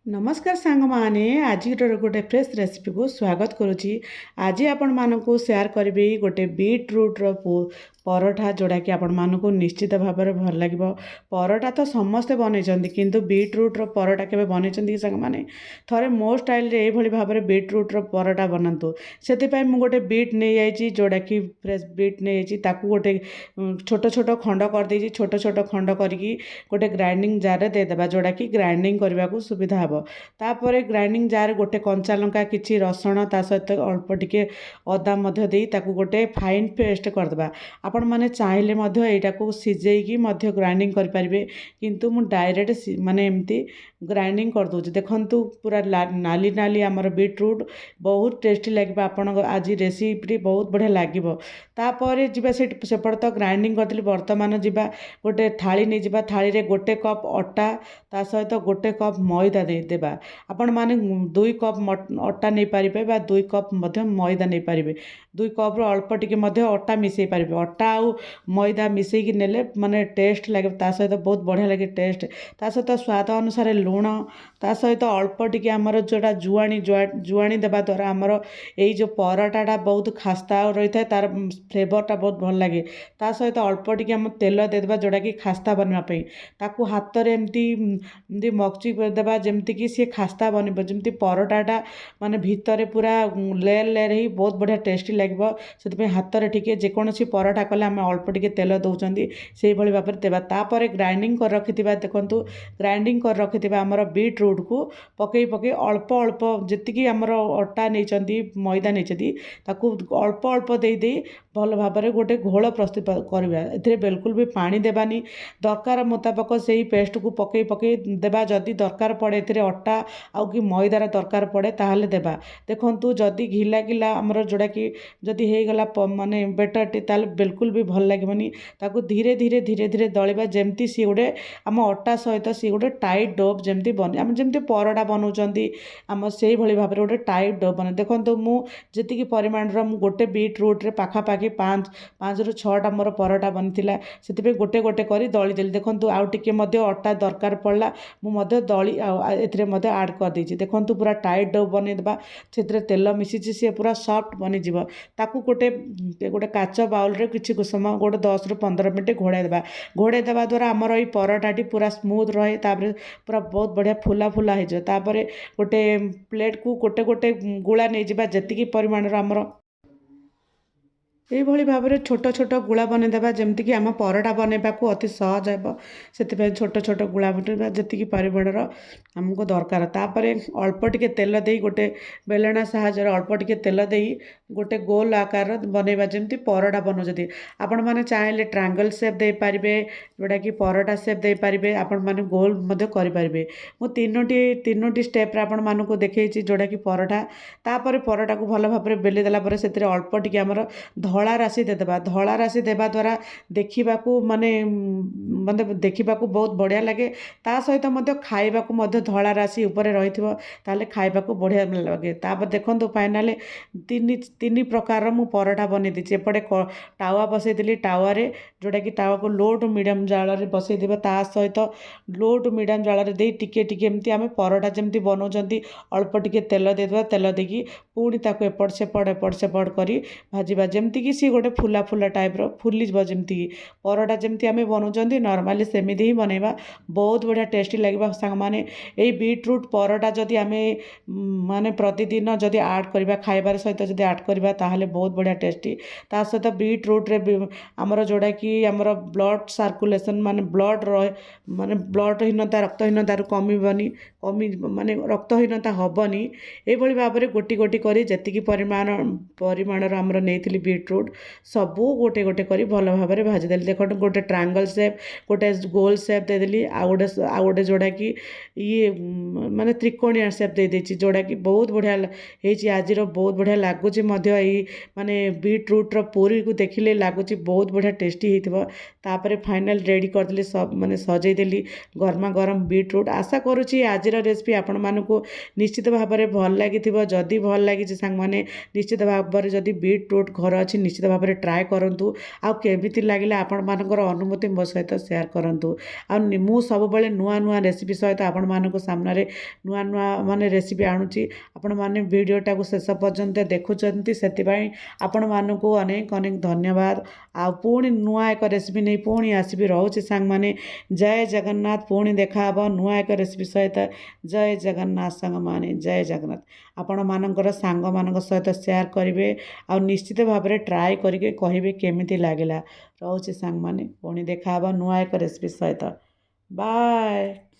नमस्कार सांग माने आज गोटे फ्रेश रेसिपी को स्वागत करुच्ची। आज आपण मानक सेयार करी गोटे बीट्रुट्र परोठा जोड़ा कि आपण मानक निश्चित भाव में भल लगे। परोठा तो समस्ते बनई किंतु बीट्रुट्र परोठा केवे बनई कि सांग माने थरे मो स्टाइल ये भाव में बीट्रुट्र परोठा बनातु से गोटे बीट नहीं जाइए जोड़ा कि फ्रेश बीट नहीं जाइए गोटे छोट छोट खंड कर छोट छोट खंड करके गोटे ग्राइंडिंग जार देदेबा जोड़ा कि ग्राइंडिंग करने को सुविधा हे। तापर ग्राइंडिंग जार गोटे कंचा लंका किसी रसुण ता सहित अल्प टिके अदा दे गोटे फाइन पेस्ट करदे। आपण मैंने चाहिए यहाँ को सीझेकी ग्राइंडिंग करें किंतु मु डायरेक्ट माने एमती ग्राइंडिंग कर दूँ। देखंतु पूरा नाली नाली आमर बीट्रुट बहुत टेस्टी लगे। आपण आज रेसिपी बहुत बढ़िया लगे। तापर जीवा सेपट तो ग्राइंडिंग करी बर्तमान जीवा गोटे थाली नहीं जावा थाली रे गोटे कप अटा ता सहित गोटे कप मैदा देदेबा। आपण माने 2 कप अटा नहीं पारिबे बा 2 कप मैदा नहीं पारिबे। 2 कप रो अल्प टिके अटा मिसई पारिबे। अटा आउ मैदा मिसई नेले माने टेस्ट लगे ता सहित बहुत बढ़िया लगे टेस्ट ता सहित स्वाद अनुसार लुण ता सहित अल्प टिके आमर जोड़ा जुआणी देवा द्वारा आमर यही जो परोटाटा बहुत खास्ता रही है तार फ्लेवरटा बहुत भल लगे। ता सहित अल्प टिके आम तेल देदेबा जोड़ा कि खास्ता बनवाई ताकू हाथ में एमती मकची देवा जमती कि सी खास्ता बनब जमती परोटाटा माने भितर पूरा लेयर लेयर ही बहुत बढ़िया टेस्टी लगे। से हाथ में टिके जेकोसी परोटा कले आम अल्प टिके तेल दौरान से भाव में देवा। तापर ग्राइंडिंग कर रखि देखु ग्राइंडिंग कर रखि आमर बीट्रुट को पकई पकई अल्प अल्प जी आमर अटा नहीं मैदा नहीं अल्प अल्प दे भल भाव में गोटे घोल प्रस्तुत करवा। ए बिल्कुल भी पानी देवानी दरकार मुताबक से ही पेस्ट को पकई पकई देवा। जदि दरकार पड़े अटा आउ कि मैदार दरकार पड़े ताहले देवा। देखंतु जदि घिला गिला आमर जोड़ा कि जदि हो गला माने बेटर टी ताल बिल्कुल भी भल लगेनी। ताकू धीरे धीरे धीरे धीरे दलिबा जेमती सी गोटे आम अटा सहित सी गोटे टाइट डोप जमती बन आम जमती परोटा बनाऊँच आम से भाई भाव में गोटे टाइट डोप बने। देखो मुझे परिमाण गोटे बीट्रुट रे पाखापाखि 5 ରୁ 6टा मोर परोटा बनी से गोटे गोटे कर दली देली। देखो आउ टिके अटा दरकार पड़ला मुझे दली आड कर देछि। देखो पूरा टाइट डो बनईदेबा से तेल मिसी सी पूरा सॉफ्ट बनीज ताकू गोटे गोटे काच बाउल रे किसी समय गोटे 10 ରୁ 15 मिनट घोड़ाई देबा। घोड़ाई देबा द्वारा आमर ये परोटाटी पूरा स्मूथ रहे तापर पूरा बहुत बढ़िया फुला फुला हो जाए। तापर गोटे प्लेट को गोटे गोटे गुला नहीं जावा जी परिमाण आमर यही भाव में छोट छोट गुला बनईदेवा जमतीक आम परोटा बनइबा को अति सहज हो। से छोट छोट गुला बनइबा जी परिमाणर आमको दरकार। तापर अल्प टिके तेल दे गोटे बेलना साहाय्य अल्प टिके तेल दे गोटे गोल आकार बनइबा जमती परोटा बनाऊँ। आपण मैंने चाहिए ट्रायंगल शेप दे पारिबे जोड़ा कि परोटा शेप दे पारिबे आपण मैंने गोल करें। मु तीनोटी स्टेप आपण मानक देखी जोड़ा कि परोटा तापर परोटा को भल भाव में बेली देला से अल्प टिके आमर धला राशि देदेबा। धला राशि देवा द्वारा देखा माने मतलब देखा बहुत बढ़िया लगे। ता सहित खाइबा धला राशि उपर रही ताले खाइबा बढ़िया लगे। तापर देखो फाइनाल तीन प्रकार मु परोटा बनी दी। एपटे टावा बसईदी टावे जोड़ा कि टावा को लो टू मीडियम जाल बसई देबा ता सहित लो टू मीडियम जाल दे टिके टिके एमती आम परोटा जमती बनाऊँ अल्प टिके तेल देदेबा। तेल देकी पुणी ताको एपट सेपट करी भाजिबा जमती कि सी गोटे फुला फुला टाइप रो फुलीज जमती परोटा जमती आम बनाऊँ नॉर्मली सेमिति ही बनइबा बहुत बढ़िया टेस्टी लगे। सांग माने यही बीट्रुट परोटा जदि आम माने प्रतिदिन जदि ऐड करबा खाइबार सहित जदि ऐड करबा ताहले बहुत बढ़िया टेस्टी। ता सहित बीट्रुट रे आमर जोड़ा कि आमर ब्लड सर्कुलेशन माने ब्लड रहे माने ब्लडहीनता रक्तहीनता कमी माने रक्तहीनता हेनी। ये भाव में गोटी गोटी कर जी परिमाण आमर नहीं बीट्रुट सबू गोटे गोटे करी भल भाव में भाजीदेली। देखो गोटे ट्रायंगल शेप गोटे गोल शेप देदेली आउ गोटे जोड़ा कि ये माने त्रिकोणिया शेप दे देछि जोड़ा कि बहुत बढ़िया होइछि। आज बहुत बढ़िया लगुच माने बीट्रुट पूरी को देखिले लगुच बहुत बढ़िया टेस्टी होइथिबो। तापर फाइनल रेडी करदेली सब माने सजैदेली गरमा गरम बीट्रुट। आशा करुछि आज रेसिपी आपण मानकु निश्चित भाव में भल लगी। जदि भल लगी सांग माने निश्चित भाव में जदि बीट्रुट घर अच्छी निश्चित भाव में ट्राए करूँ आमिति लगे आपण अनुमति मो सहित सेयार करूँ मु सब नुआ नुआ रेसिपी सहित आपण मानक सामने नुआ नुआ माने रेसिपी आणुची आपण माने वीडियोटा को शेष पर्यंत देखुंत से आपण मानक अनेक अनेक धन्यवाद आ पुणी नुआ एक रेसिपी नहीं पुणी आसबि रोचे सांग माने जय जगन्नाथ पुणी देखा नुआ एक रेसिपी सहित जय जगन्नाथ सांग माने जय जगन्नाथ आपण मानकर सांग मान सहित सेयार करेंगे आ निश्चित भाव में ट्राए करके कहे केमिति लागला रोचे सांग माने पुणी देखा नुआ एक रेसिपी सहित बाय।